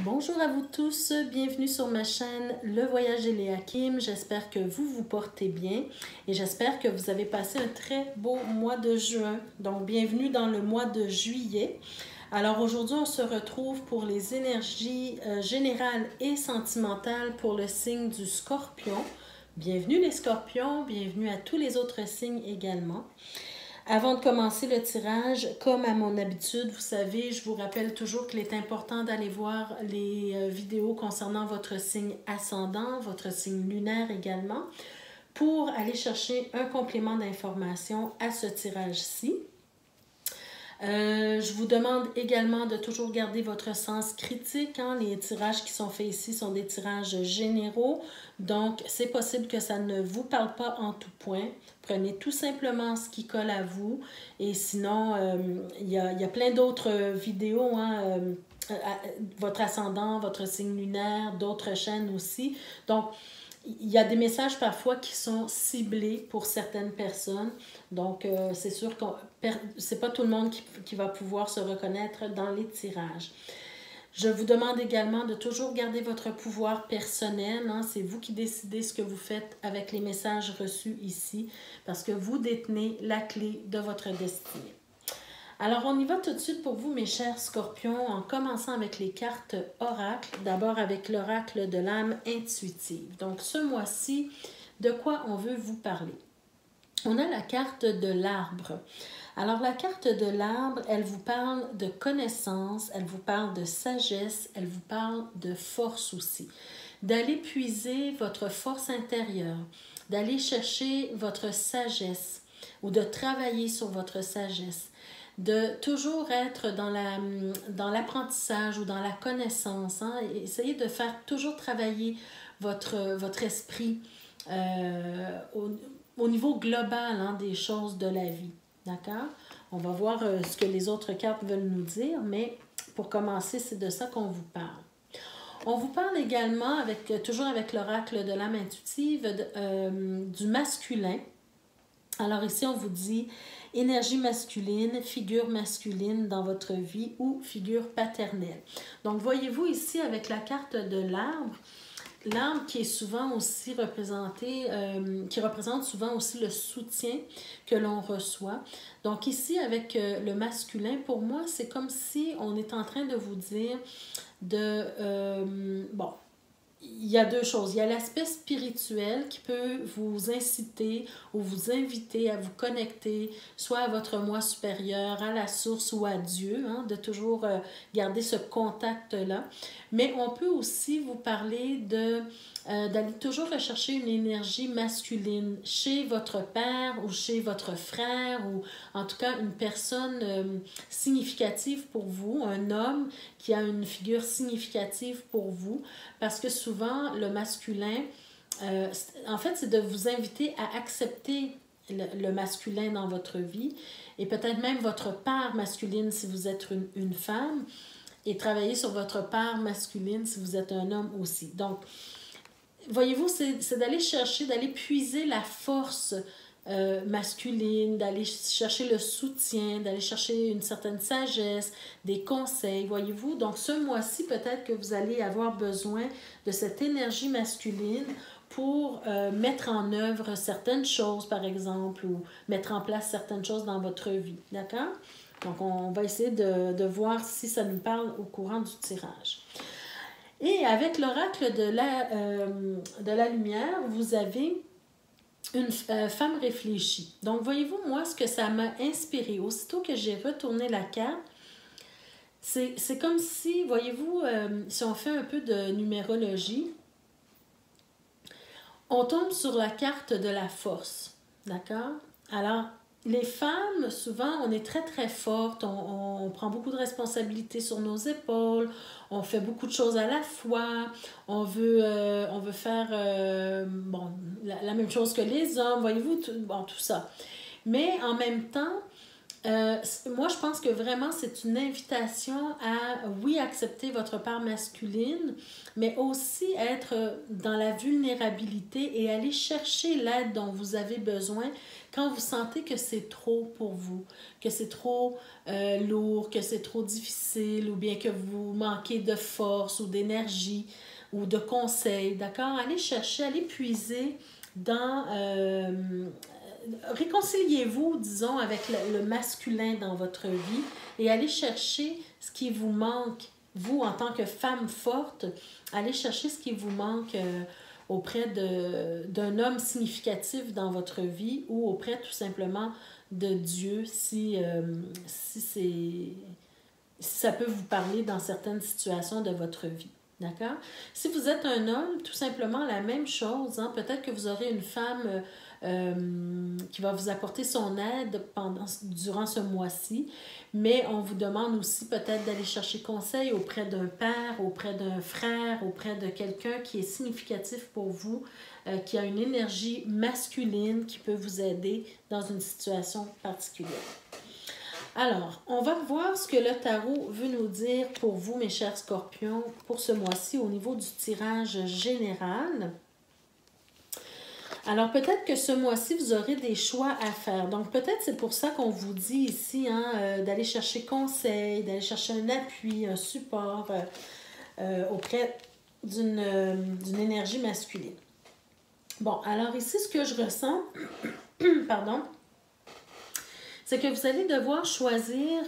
Bonjour à vous tous, bienvenue sur ma chaîne Le Voyage et Léa Kim. J'espère que vous vous portez bien et j'espère que vous avez passé un très beau mois de juin. Donc, bienvenue dans le mois de juillet. Alors aujourd'hui, on se retrouve pour les énergies générales et sentimentales pour le signe du Scorpion. Bienvenue les Scorpions, bienvenue à tous les autres signes également. Avant de commencer le tirage, comme à mon habitude, vous savez, je vous rappelle toujours qu'il est important d'aller voir les vidéos concernant votre signe ascendant, votre signe lunaire également, pour aller chercher un complément d'information à ce tirage-ci. Je vous demande également de toujours garder votre sens critique. Les tirages qui sont faits ici sont des tirages généraux. Donc, c'est possible que ça ne vous parle pas en tout point. Prenez tout simplement ce qui colle à vous. Et sinon, il y a plein d'autres vidéos, votre ascendant, votre signe lunaire, d'autres chaînes aussi. Donc, il y a des messages parfois qui sont ciblés pour certaines personnes. Donc, c'est sûr que c'est pas tout le monde qui va pouvoir se reconnaître dans les tirages. Je vous demande également de toujours garder votre pouvoir personnel. C'est vous qui décidez ce que vous faites avec les messages reçus ici parce que vous détenez la clé de votre destinée. Alors, on y va tout de suite pour vous, mes chers scorpions, en commençant avec les cartes oracle. D'abord avec l'oracle de l'âme intuitive. Donc, ce mois-ci, de quoi on veut vous parler? On a la carte de l'arbre. Alors, la carte de l'arbre, elle vous parle de connaissance, elle vous parle de sagesse, elle vous parle de force aussi. D'aller puiser votre force intérieure, d'aller chercher votre sagesse ou de travailler sur votre sagesse. De toujours être dans l'apprentissage ou dans la connaissance. Essayez de faire toujours travailler votre esprit au niveau global des choses de la vie. D'accord? On va voir ce que les autres cartes veulent nous dire, mais pour commencer, c'est de ça qu'on vous parle. On vous parle également, toujours avec l'oracle de l'âme intuitive, du masculin. Alors ici, on vous dit énergie masculine, figure masculine dans votre vie ou figure paternelle. Donc, voyez-vous ici avec la carte de l'arbre, l'arbre qui est souvent aussi représenté, qui représente souvent aussi le soutien que l'on reçoit. Donc ici, avec le masculin, pour moi, c'est comme si on est en train de vous dire il y a deux choses. Il y a l'aspect spirituel qui peut vous inciter ou vous inviter à vous connecter soit à votre moi supérieur, à la source ou à Dieu, de toujours garder ce contact-là. Mais on peut aussi vous parler d'aller toujours rechercher une énergie masculine chez votre père ou chez votre frère ou en tout cas une personne significative pour vous, un homme qui a une figure significative pour vous parce que souvent le masculin, en fait c'est de vous inviter à accepter le masculin dans votre vie et peut-être même votre part masculine si vous êtes une femme et travailler sur votre part masculine si vous êtes un homme aussi. Donc, voyez-vous, c'est d'aller chercher, d'aller puiser la force masculine, d'aller chercher le soutien, d'aller chercher une certaine sagesse, des conseils, voyez-vous. Donc, ce mois-ci, peut-être que vous allez avoir besoin de cette énergie masculine pour mettre en œuvre certaines choses, par exemple, ou mettre en place certaines choses dans votre vie, d'accord? Donc, on va essayer de voir si ça nous parle au courant du tirage. Et avec l'oracle de la lumière, vous avez une femme réfléchie. Donc, voyez-vous, moi, ce que ça m'a inspiré, aussitôt que j'ai retourné la carte, c'est comme si, voyez-vous, si on fait un peu de numérologie, on tombe sur la carte de la force, d'accord? Alors, les femmes, souvent, on est très, très fortes, on prend beaucoup de responsabilités sur nos épaules, on fait beaucoup de choses à la fois, on veut faire la même chose que les hommes, voyez-vous, tout ça. Mais en même temps, Moi, je pense que vraiment, c'est une invitation à, oui, accepter votre part masculine, mais aussi être dans la vulnérabilité et aller chercher l'aide dont vous avez besoin quand vous sentez que c'est trop pour vous, que c'est trop lourd, que c'est trop difficile, ou bien que vous manquez de force ou d'énergie ou de conseils, d'accord? Allez chercher, allez puiser dans réconciliez-vous, disons, avec le masculin dans votre vie et allez chercher ce qui vous manque. Vous, en tant que femme forte, allez chercher ce qui vous manque auprès d'un homme significatif dans votre vie ou auprès tout simplement de Dieu si ça peut vous parler dans certaines situations de votre vie. D'accord? Si vous êtes un homme, tout simplement la même chose. Hein? Peut-être que vous aurez une femme qui va vous apporter son aide durant ce mois-ci, mais on vous demande aussi peut-être d'aller chercher conseil auprès d'un père, auprès d'un frère, auprès de quelqu'un qui est significatif pour vous, qui a une énergie masculine qui peut vous aider dans une situation particulière. Alors, on va voir ce que le tarot veut nous dire pour vous, mes chers scorpions, pour ce mois-ci au niveau du tirage général. Alors, peut-être que ce mois-ci, vous aurez des choix à faire. Donc, peut-être c'est pour ça qu'on vous dit ici d'aller chercher conseil, d'aller chercher un appui, un support auprès d'une énergie masculine. Bon, alors ici, ce que je ressens, pardon, c'est que vous allez devoir choisir,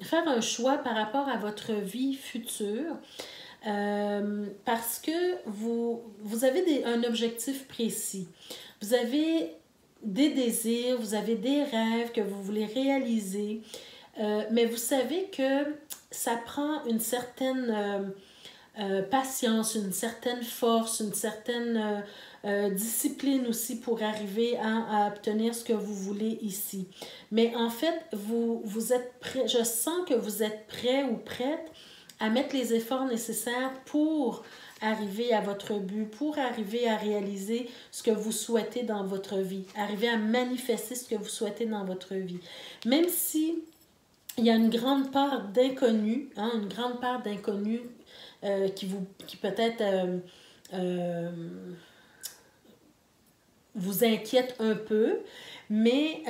faire un choix par rapport à votre vie future parce que vous avez un objectif précis. Vous avez des désirs, vous avez des rêves que vous voulez réaliser, mais vous savez que ça prend une certaine patience, une certaine force, une certaine discipline aussi pour arriver à obtenir ce que vous voulez ici. Mais en fait, vous êtes prêt, je sens que vous êtes prêt ou prête à mettre les efforts nécessaires pour arriver à votre but, pour arriver à réaliser ce que vous souhaitez dans votre vie, arriver à manifester ce que vous souhaitez dans votre vie. Même si il y a une grande part d'inconnu, hein, une grande part d'inconnu qui peut-être vous inquiète un peu, mais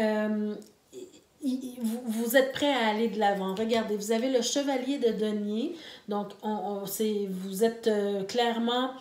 vous êtes prêt à aller de l'avant. Regardez, vous avez le chevalier de denier, donc vous êtes clairement...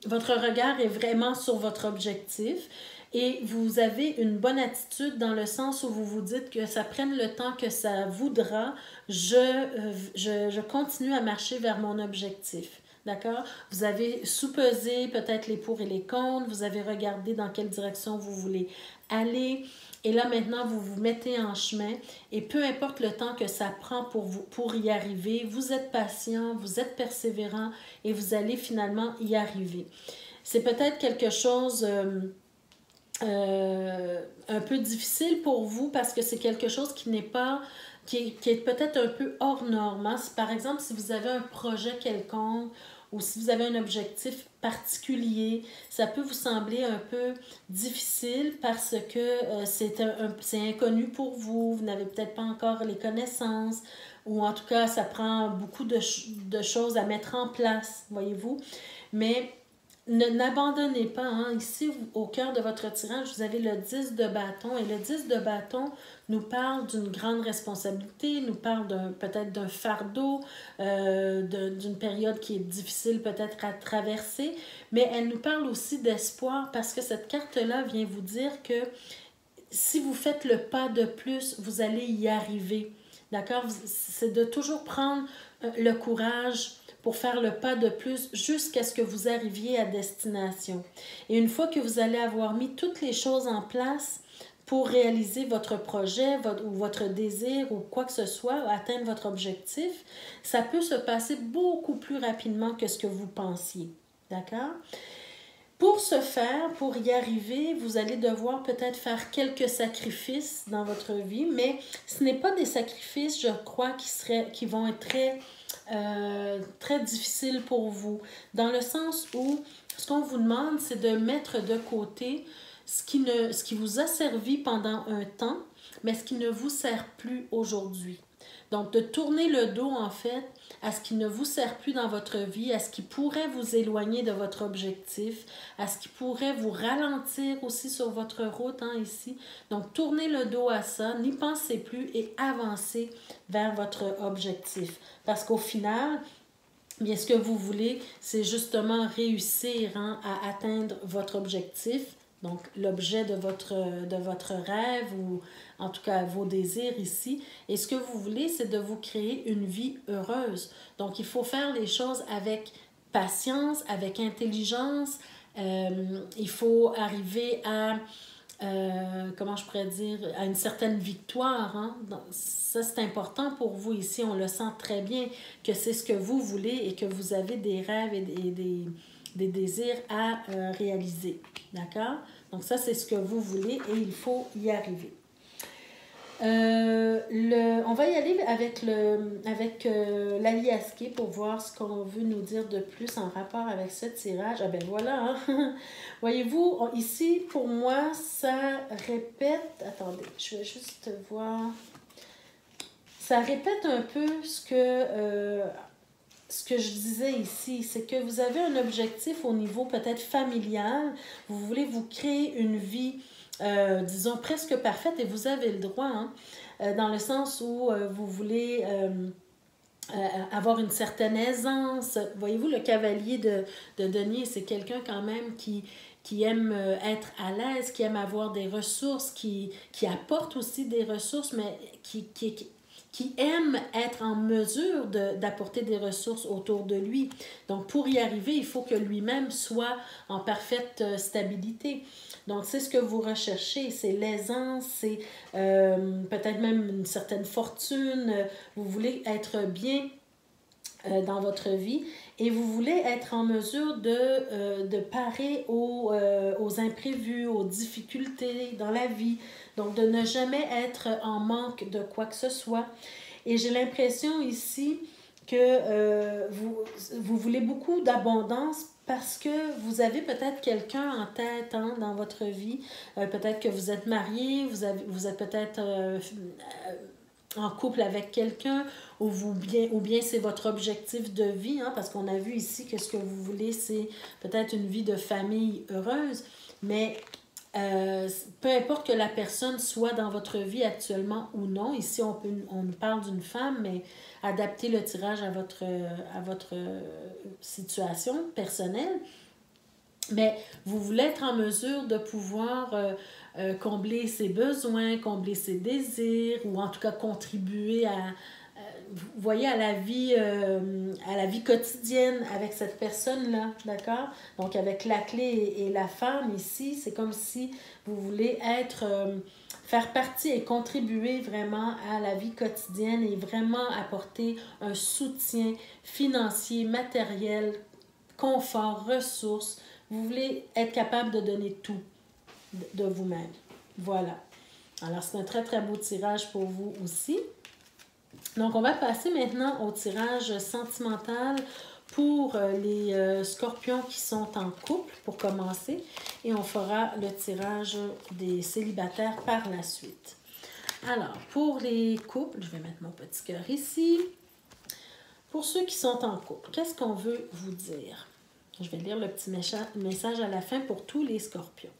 votre regard est vraiment sur votre objectif et vous avez une bonne attitude dans le sens où vous vous dites que ça prenne le temps que ça voudra, je continue à marcher vers mon objectif. D'accord? Vous avez soupesé peut-être les pour et les contre, vous avez regardé dans quelle direction vous voulez aller. Et là, maintenant, vous vous mettez en chemin et peu importe le temps que ça prend pour vous pour y arriver, vous êtes patient, vous êtes persévérant et vous allez finalement y arriver. C'est peut-être quelque chose un peu difficile pour vous parce que c'est quelque chose qui n'est pas qui est peut-être un peu hors norme. Hein? Par exemple, si vous avez un projet quelconque ou si vous avez un objectif particulier, ça peut vous sembler un peu difficile parce que c'est inconnu pour vous, vous n'avez peut-être pas encore les connaissances ou en tout cas, ça prend beaucoup de choses à mettre en place, voyez-vous. Mais n'abandonnez pas. Hein? Ici, au cœur de votre tirage, vous avez le 10 de bâton. Et le 10 de bâton nous parle d'une grande responsabilité, nous parle peut-être d'un fardeau, d'une période qui est difficile peut-être à traverser. Mais elle nous parle aussi d'espoir parce que cette carte-là vient vous dire que si vous faites le pas de plus, vous allez y arriver. D'accord? C'est de toujours prendre le courage pour faire le pas de plus jusqu'à ce que vous arriviez à destination. Et une fois que vous allez avoir mis toutes les choses en place pour réaliser votre projet ou votre désir ou quoi que ce soit, atteindre votre objectif, ça peut se passer beaucoup plus rapidement que ce que vous pensiez. D'accord? Pour ce faire, pour y arriver, vous allez devoir peut-être faire quelques sacrifices dans votre vie, mais ce n'est pas des sacrifices, je crois, qui vont être très difficiles pour vous, dans le sens où ce qu'on vous demande, c'est de mettre de côté ce qui vous a servi pendant un temps, mais ce qui ne vous sert plus aujourd'hui. Donc, de tourner le dos, en fait, à ce qui ne vous sert plus dans votre vie, à ce qui pourrait vous éloigner de votre objectif, à ce qui pourrait vous ralentir aussi sur votre route, hein, ici. Donc, tournez le dos à ça, n'y pensez plus et avancez vers votre objectif. Parce qu'au final, bien, ce que vous voulez, c'est justement réussir, hein, à atteindre votre objectif, donc l'objet de votre rêve ou en tout cas vos désirs ici. Et ce que vous voulez, c'est de vous créer une vie heureuse. Donc, il faut faire les choses avec patience, avec intelligence. Il faut arriver à comment je pourrais dire, à une certaine victoire. Hein? Donc, ça, c'est important pour vous ici. On le sent très bien que c'est ce que vous voulez et que vous avez des rêves et des désirs à réaliser. D'accord? Donc, ça, c'est ce que vous voulez et il faut y arriver. On va y aller avec l'aliasqué pour voir ce qu'on veut nous dire de plus en rapport avec ce tirage. Ah ben voilà, hein? Voyez-vous, ici, pour moi, ça répète... Attendez, je vais juste voir. Ça répète un peu ce que je disais ici. C'est que vous avez un objectif au niveau peut-être familial. Vous voulez vous créer une vie... disons, presque parfaite, et vous avez le droit, hein, dans le sens où vous voulez avoir une certaine aisance. Voyez-vous, le cavalier de denier, c'est quelqu'un quand même qui aime être à l'aise, qui aime avoir des ressources, qui apporte aussi des ressources, mais qui aime être en mesure d'apporter des ressources autour de lui. Donc, pour y arriver, il faut que lui-même soit en parfaite stabilité. Donc, c'est ce que vous recherchez, c'est l'aisance, c'est peut-être même une certaine fortune. Vous voulez être bien dans votre vie et vous voulez être en mesure de parer aux imprévus, aux difficultés dans la vie. Donc, de ne jamais être en manque de quoi que ce soit. Et j'ai l'impression ici que vous voulez beaucoup d'abondance parce que vous avez peut-être quelqu'un en tête, hein, dans votre vie. Peut-être que vous êtes marié, vous êtes peut-être en couple avec quelqu'un ou bien c'est votre objectif de vie, hein, parce qu'on a vu ici que ce que vous voulez, c'est peut-être une vie de famille heureuse. Mais peu importe que la personne soit dans votre vie actuellement ou non, ici on parle d'une femme, mais adaptez le tirage à votre situation personnelle. Mais vous voulez être en mesure de pouvoir combler ses besoins, combler ses désirs, ou en tout cas contribuer vous voyez, à la vie quotidienne avec cette personne-là, d'accord? Donc, avec la clé et la femme ici, c'est comme si vous voulez faire partie et contribuer vraiment à la vie quotidienne et vraiment apporter un soutien financier, matériel, confort, ressources. Vous voulez être capable de donner tout de vous-même. Voilà. Alors, c'est un très, très beau tirage pour vous aussi. Donc, on va passer maintenant au tirage sentimental pour les scorpions qui sont en couple, pour commencer. Et on fera le tirage des célibataires par la suite. Alors, pour les couples, je vais mettre mon petit cœur ici. Pour ceux qui sont en couple, qu'est-ce qu'on veut vous dire? Je vais lire le petit message à la fin pour tous les scorpions.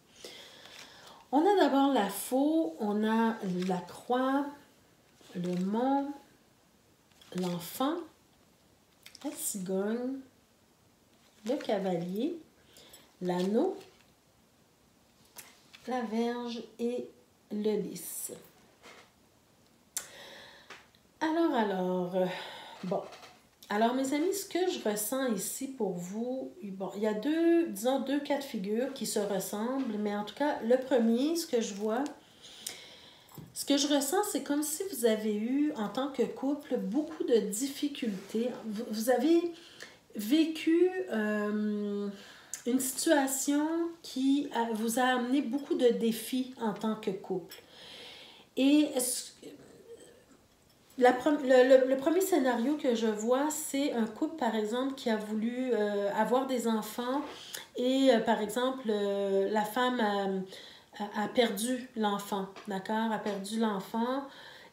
On a d'abord la faux, on a la croix, le mont, l'enfant, la cigogne, le cavalier, l'anneau, la verge et le lys. Bon. Alors, mes amis, ce que je ressens ici pour vous, bon, il y a deux cas de figure qui se ressemblent, mais en tout cas, le premier, ce que je ressens, c'est comme si vous avez eu, en tant que couple, beaucoup de difficultés. Vous avez vécu une situation qui vous a amené beaucoup de défis en tant que couple. Et le premier scénario que je vois, c'est un couple, par exemple, qui a voulu avoir des enfants et, par exemple, la femme a perdu l'enfant, d'accord? A perdu l'enfant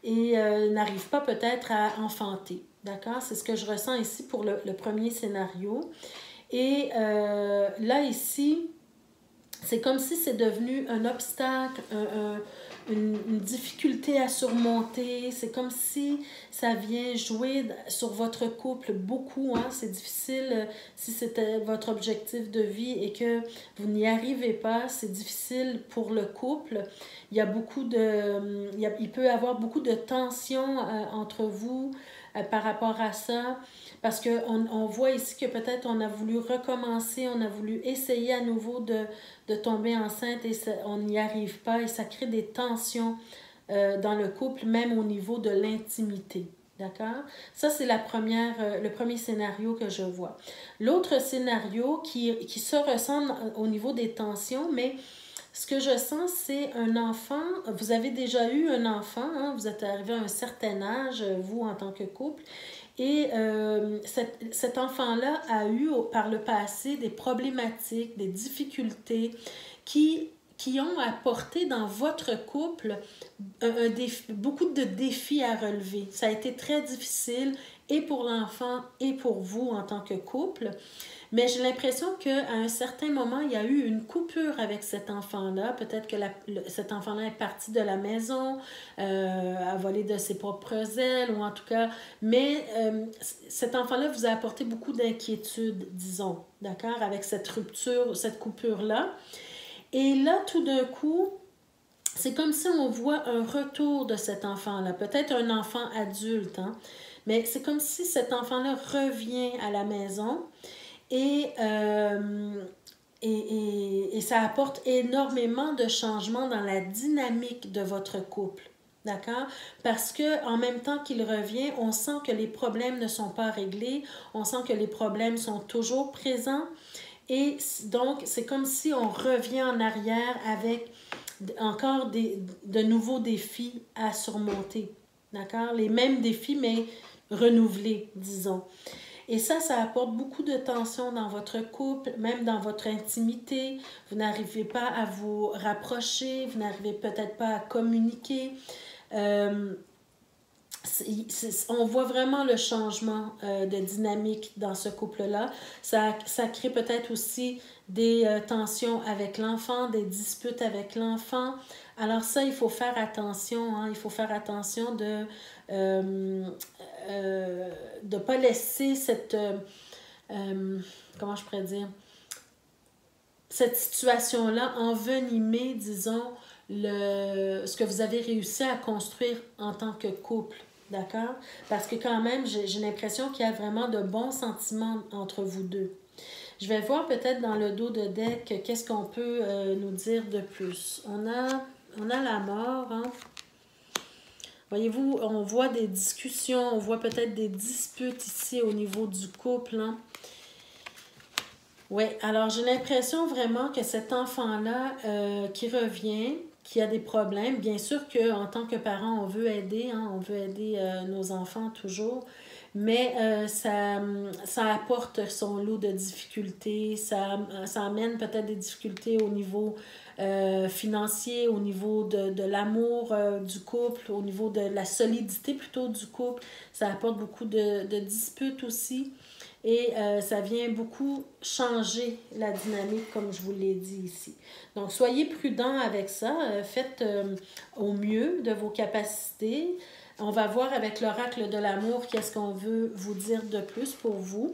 et n'arrive pas peut-être à enfanter, d'accord? C'est ce que je ressens ici pour le premier scénario. Et là, ici, c'est comme si c'est devenu un obstacle, une difficulté à surmonter. C'est comme si ça vient jouer sur votre couple beaucoup. Hein? C'est difficile si c'était votre objectif de vie et que vous n'y arrivez pas. C'est difficile pour le couple. Il y a il peut y avoir beaucoup de tensions entre vous par rapport à ça. Parce qu'on voit ici que peut-être on a voulu recommencer, on a voulu essayer à nouveau de tomber enceinte et on n'y arrive pas et ça crée des tensions dans le couple, même au niveau de l'intimité. D'accord? Ça, c'est le premier scénario que je vois. L'autre scénario qui se ressemble au niveau des tensions, mais ce que je sens, c'est un enfant. Vous avez déjà eu un enfant, hein? Vous êtes arrivé à un certain âge, vous, en tant que couple. Et cet enfant-là a eu par le passé des problématiques, des difficultés qui ont apporté dans votre couple beaucoup de défis à relever. Ça a été très difficile et pour l'enfant et pour vous en tant que couple. Mais j'ai l'impression qu'à un certain moment, il y a eu une coupure avec cet enfant-là. Peut-être que cet enfant-là est parti de la maison, a volé de ses propres ailes, ou en tout cas... Mais cet enfant-là vous a apporté beaucoup d'inquiétude, disons, d'accord, avec cette rupture, cette coupure-là. Et là, tout d'un coup, c'est comme si on voit un retour de cet enfant-là. Peut-être un enfant adulte, hein? Mais c'est comme si cet enfant-là revient à la maison. Et ça apporte énormément de changements dans la dynamique de votre couple. D'accord? Parce qu'en même temps qu'il revient, on sent que les problèmes ne sont pas réglés, on sent que les problèmes sont toujours présents. Et donc, c'est comme si on revient en arrière avec encore de nouveaux défis à surmonter. D'accord? Les mêmes défis, mais renouvelés, disons. Et ça apporte beaucoup de tension dans votre couple, même dans votre intimité. Vous n'arrivez pas à vous rapprocher, vous n'arrivez peut-être pas à communiquer. On voit vraiment le changement de dynamique dans ce couple-là. Ça crée peut-être aussi des tensions avec l'enfant, des disputes avec l'enfant. Alors ça, il faut faire attention. Hein? Il faut faire attention de ne pas laisser cette... comment je pourrais dire? Cette situation-là envenimer, disons, ce que vous avez réussi à construire en tant que couple. D'accord? Parce que quand même, j'ai l'impression qu'il y a vraiment de bons sentiments entre vous deux. Je vais voir peut-être dans le dos de deck qu'est-ce qu'on peut nous dire de plus. On a la mort, hein? Voyez-vous, on voit des discussions, on voit peut-être des disputes ici au niveau du couple. Hein? Oui, alors j'ai l'impression vraiment que cet enfant-là qui revient, qui a des problèmes, bien sûr qu'en tant que parent, on veut aider, hein? On veut aider nos enfants toujours, mais ça apporte son lot de difficultés, ça amène peut-être des difficultés au niveau financier, au niveau de l'amour du couple, au niveau de la solidité plutôt du couple. Ça apporte beaucoup de disputes aussi et ça vient beaucoup changer la dynamique comme je vous l'ai dit ici. Donc soyez prudents avec ça, faites au mieux de vos capacités. On va voir avec l'oracle de l'amour qu'est-ce qu'on veut vous dire de plus pour vous.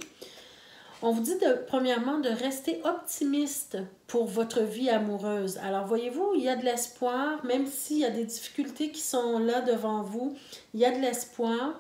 On vous dit premièrement de rester optimiste pour votre vie amoureuse. Alors voyez-vous, il y a de l'espoir, même s'il y a des difficultés qui sont là devant vous, il y a de l'espoir.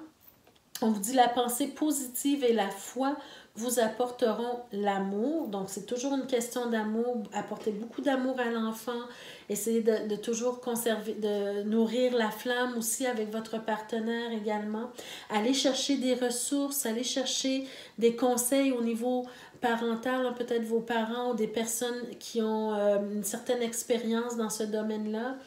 On vous dit la pensée positive et la foi vous apporteront l'amour. Donc, c'est toujours une question d'amour. Apporter beaucoup d'amour à l'enfant. Essayez de toujours conserver, de nourrir la flamme aussi avec votre partenaire également. Allez chercher des ressources, allez chercher des conseils au niveau parental, hein, peut-être vos parents ou des personnes qui ont une certaine expérience dans ce domaine-là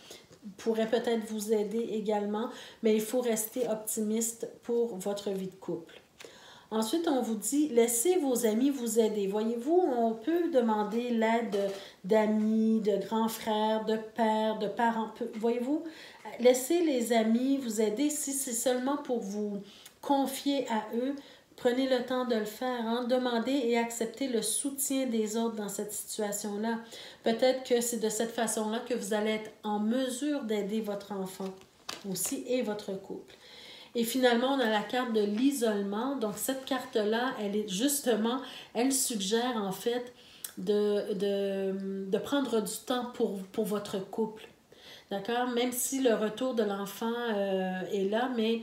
pourrait peut-être vous aider également, mais il faut rester optimiste pour votre vie de couple. Ensuite, on vous dit, laissez vos amis vous aider. Voyez-vous, on peut demander l'aide d'amis, de grands frères, de pères, de parents. Voyez-vous, laissez les amis vous aider. Si c'est seulement pour vous confier à eux, prenez le temps de le faire. Hein? Demandez et acceptez le soutien des autres dans cette situation-là. Peut-être que c'est de cette façon-là que vous allez être en mesure d'aider votre enfant aussi et votre couple. Et finalement, on a la carte de l'isolement. Donc, cette carte-là, elle est justement, elle suggère en fait de prendre du temps pour votre couple. D'accord? Même si le retour de l'enfant est là, mais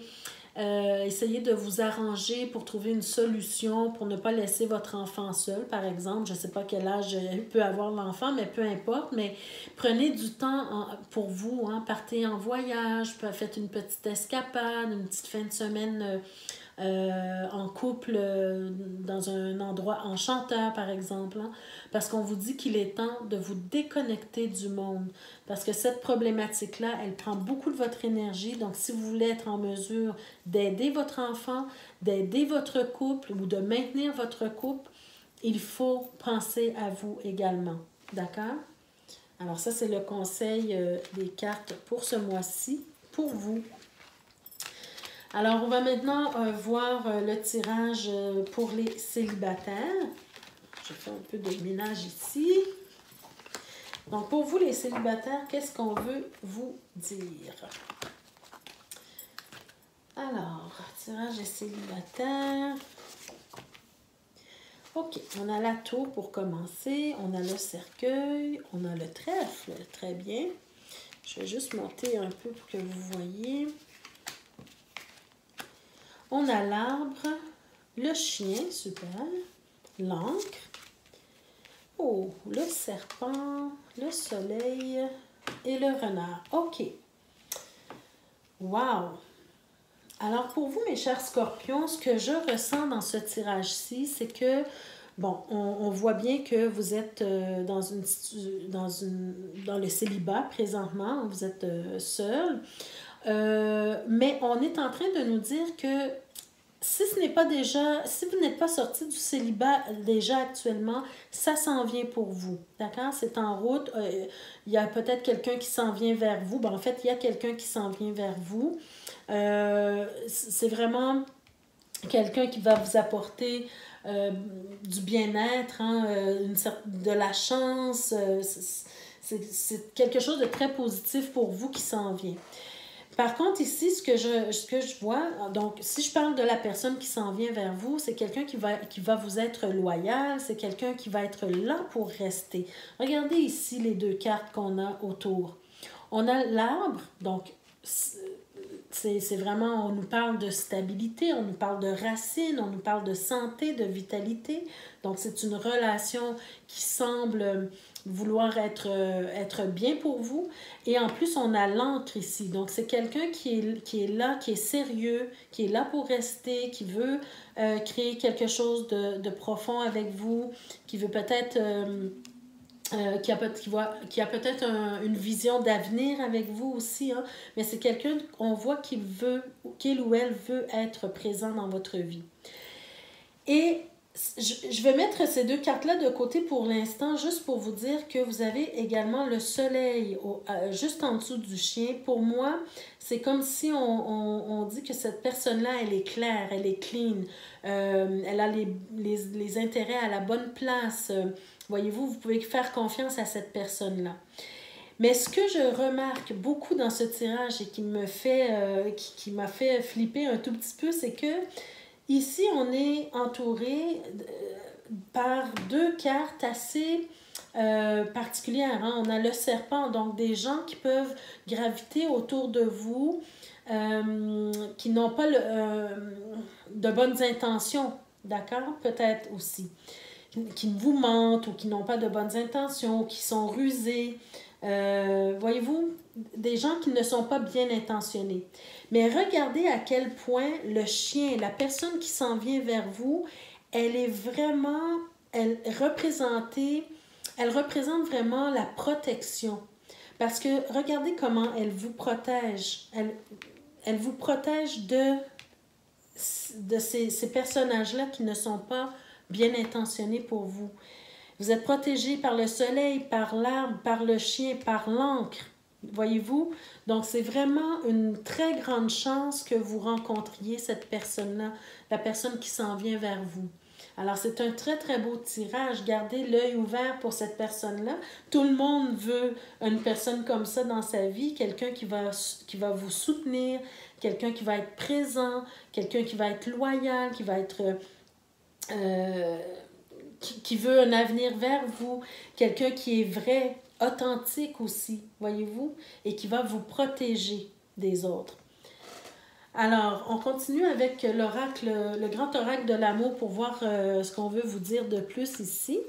essayez de vous arranger pour trouver une solution, pour ne pas laisser votre enfant seul, par exemple. Je ne sais pas quel âge peut avoir l'enfant, mais peu importe. Mais prenez du temps pour vous. Hein. Partez en voyage, faites une petite escapade, une petite fin de semaine en couple dans un endroit enchanteur, par exemple. Hein, parce qu'on vous dit qu'il est temps de vous déconnecter du monde. Parce que cette problématique-là, elle prend beaucoup de votre énergie. Donc, si vous voulez être en mesure d'aider votre enfant, d'aider votre couple ou de maintenir votre couple, il faut penser à vous également. D'accord? Alors, ça, c'est le conseil des cartes pour ce mois-ci, pour vous. Alors, on va maintenant voir le tirage pour les célibataires. Je fais un peu de ménage ici. Donc, pour vous, les célibataires, qu'est-ce qu'on veut vous dire? Alors, tirage des célibataires. OK, on a la tour pour commencer. On a le cercueil. On a le trèfle. Très bien. Je vais juste monter un peu pour que vous voyez. On a l'arbre, le chien, super, l'encre, oh, le serpent, le soleil et le renard. OK. Wow! Alors, pour vous, mes chers scorpions, ce que je ressens dans ce tirage-ci, c'est que, bon, on voit bien que vous êtes dans le célibat présentement, vous êtes seul. Mais on est en train de nous dire que si vous n'êtes pas sorti du célibat déjà actuellement, ça s'en vient pour vous. D'accord? C'est en route. Il y a peut-être quelqu'un qui s'en vient vers vous. En fait, il y a quelqu'un qui s'en vient vers vous. C'est vraiment quelqu'un qui va vous apporter du bien-être, hein, de la chance. C'est quelque chose de très positif pour vous qui s'en vient. Par contre, ici, ce que je vois, donc si je parle de la personne qui s'en vient vers vous, c'est quelqu'un qui va vous être loyal, c'est quelqu'un qui va être là pour rester. Regardez ici les deux cartes qu'on a autour. On a l'arbre, donc c'est vraiment, on nous parle de stabilité, on nous parle de racines, on nous parle de santé, de vitalité. Donc, c'est une relation qui semble vouloir être bien pour vous. Et en plus, on a l'encre ici. Donc, c'est quelqu'un qui est là, qui est sérieux, qui est là pour rester, qui veut créer quelque chose de profond avec vous, qui veut peut-être... qui a peut-être une vision d'avenir avec vous aussi, hein? Mais c'est quelqu'un qu'on voit qu'il ou elle veut être présent dans votre vie. Et je vais mettre ces deux cartes-là de côté pour l'instant, juste pour vous dire que vous avez également le soleil juste en dessous du chien. Pour moi, c'est comme si on dit que cette personne-là, elle est claire, elle est clean, elle a les intérêts à la bonne place. Voyez-vous, vous pouvez faire confiance à cette personne-là. Mais ce que je remarque beaucoup dans ce tirage et qui m'a fait flipper un tout petit peu, c'est que ici, on est entouré par deux cartes assez particulières. Hein? On a le serpent, donc des gens qui peuvent graviter autour de vous, qui n'ont pas de bonnes intentions, d'accord? Peut-être aussi. Qui vous mentent ou qui n'ont pas de bonnes intentions, ou qui sont rusés. Voyez-vous, des gens qui ne sont pas bien intentionnés. Mais regardez à quel point le chien, la personne qui s'en vient vers vous, elle représente vraiment la protection. Parce que regardez comment elle vous protège. Elle vous protège de ces personnages-là qui ne sont pas bien intentionnés pour vous. Vous êtes protégé par le soleil, par l'arbre, par le chien, par l'encre. Voyez-vous? Donc, c'est vraiment une très grande chance que vous rencontriez cette personne-là, la personne qui s'en vient vers vous. Alors, c'est un très, très beau tirage. Gardez l'œil ouvert pour cette personne-là. Tout le monde veut une personne comme ça dans sa vie, quelqu'un qui va vous soutenir, quelqu'un qui va être présent, quelqu'un qui va être loyal, qui va être... qui veut un avenir vers vous, quelqu'un qui est vrai, authentique aussi, voyez-vous, et qui va vous protéger des autres. Alors, on continue avec l'oracle, le grand oracle de l'amour pour voir ce qu'on veut vous dire de plus ici.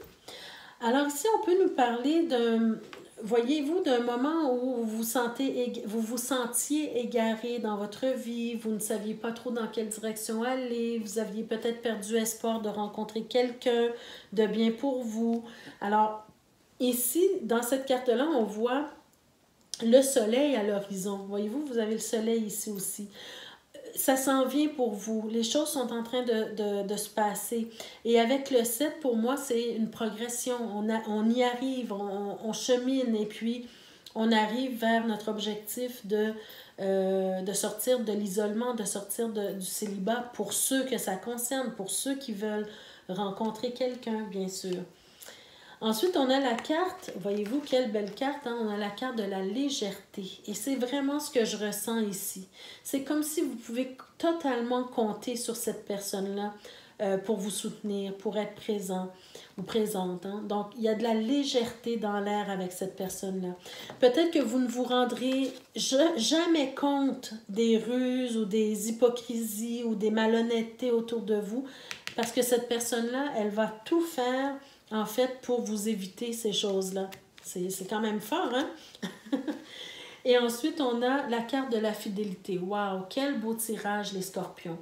Alors ici, on peut nous parler d'un, voyez-vous, d'un moment où vous vous sentiez égaré dans votre vie, vous ne saviez pas trop dans quelle direction aller, vous aviez peut-être perdu espoir de rencontrer quelqu'un de bien pour vous. Alors, ici, dans cette carte-là, on voit le soleil à l'horizon. Voyez-vous, vous avez le soleil ici aussi. Ça s'en vient pour vous. Les choses sont en train de se passer. Et avec le 7, pour moi, c'est une progression. On y arrive, on chemine et puis on arrive vers notre objectif de sortir de l'isolement, de sortir du célibat pour ceux que ça concerne, pour ceux qui veulent rencontrer quelqu'un, bien sûr. Ensuite, on a la carte, voyez-vous quelle belle carte, hein? On a la carte de la légèreté. Et c'est vraiment ce que je ressens ici. C'est comme si vous pouvez totalement compter sur cette personne-là pour vous soutenir, pour être présent ou présente. Hein? Donc, il y a de la légèreté dans l'air avec cette personne-là. Peut-être que vous ne vous rendrez jamais compte des ruses ou des hypocrisies ou des malhonnêtetés autour de vous parce que cette personne-là, elle va tout faire en fait, pour vous éviter ces choses-là. C'est quand même fort, hein? Et ensuite, on a la carte de la fidélité. Wow, quel beau tirage, les scorpions.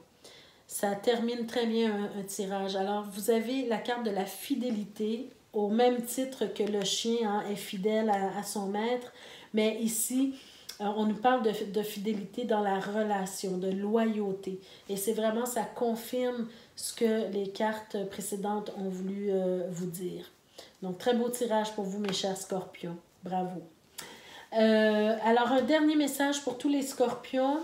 Ça termine très bien un tirage. Alors, vous avez la carte de la fidélité, au même titre que le chien hein, est fidèle à son maître. Mais ici, on nous parle de fidélité dans la relation, de loyauté. Et c'est vraiment, ça confirme ce que les cartes précédentes ont voulu vous dire. Donc, très beau tirage pour vous, mes chers scorpions. Bravo. Alors, un dernier message pour tous les scorpions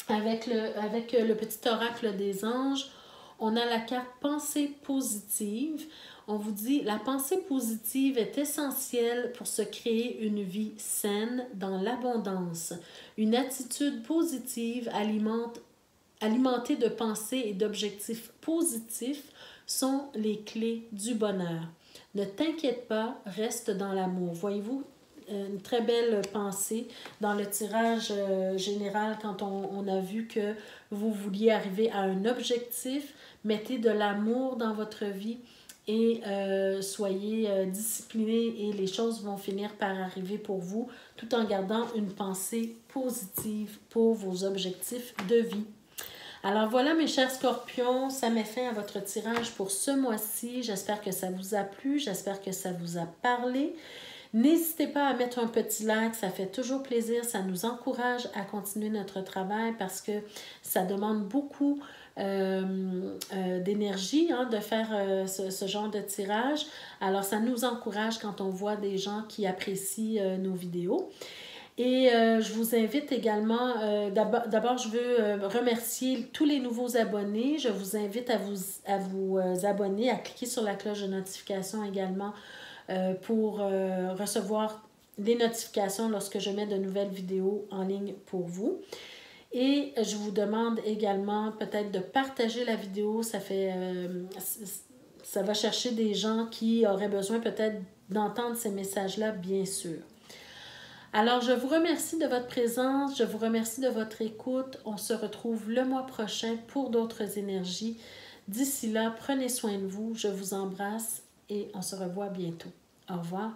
avec le petit oracle des anges. On a la carte pensée positive. On vous dit, la pensée positive est essentielle pour se créer une vie saine dans l'abondance. Une attitude positive alimentée de pensées et d'objectifs positifs sont les clés du bonheur. Ne t'inquiète pas, reste dans l'amour. Voyez-vous, une très belle pensée dans le tirage général quand on a vu que vous vouliez arriver à un objectif. Mettez de l'amour dans votre vie et soyez disciplinés et les choses vont finir par arriver pour vous tout en gardant une pensée positive pour vos objectifs de vie. Alors voilà mes chers scorpions, ça met fin à votre tirage pour ce mois-ci. J'espère que ça vous a plu, j'espère que ça vous a parlé. N'hésitez pas à mettre un petit like, ça fait toujours plaisir, ça nous encourage à continuer notre travail parce que ça demande beaucoup d'énergie hein, de faire ce genre de tirage. Alors ça nous encourage quand on voit des gens qui apprécient nos vidéos. Et je vous invite également, d'abord je veux remercier tous les nouveaux abonnés. Je vous invite à vous abonner, à cliquer sur la cloche de notification également pour recevoir des notifications lorsque je mets de nouvelles vidéos en ligne pour vous. Et je vous demande également peut-être de partager la vidéo. Ça va chercher des gens qui auraient besoin peut-être d'entendre ces messages-là, bien sûr. Alors, je vous remercie de votre présence, je vous remercie de votre écoute. On se retrouve le mois prochain pour d'autres énergies. D'ici là, prenez soin de vous, je vous embrasse et on se revoit bientôt. Au revoir.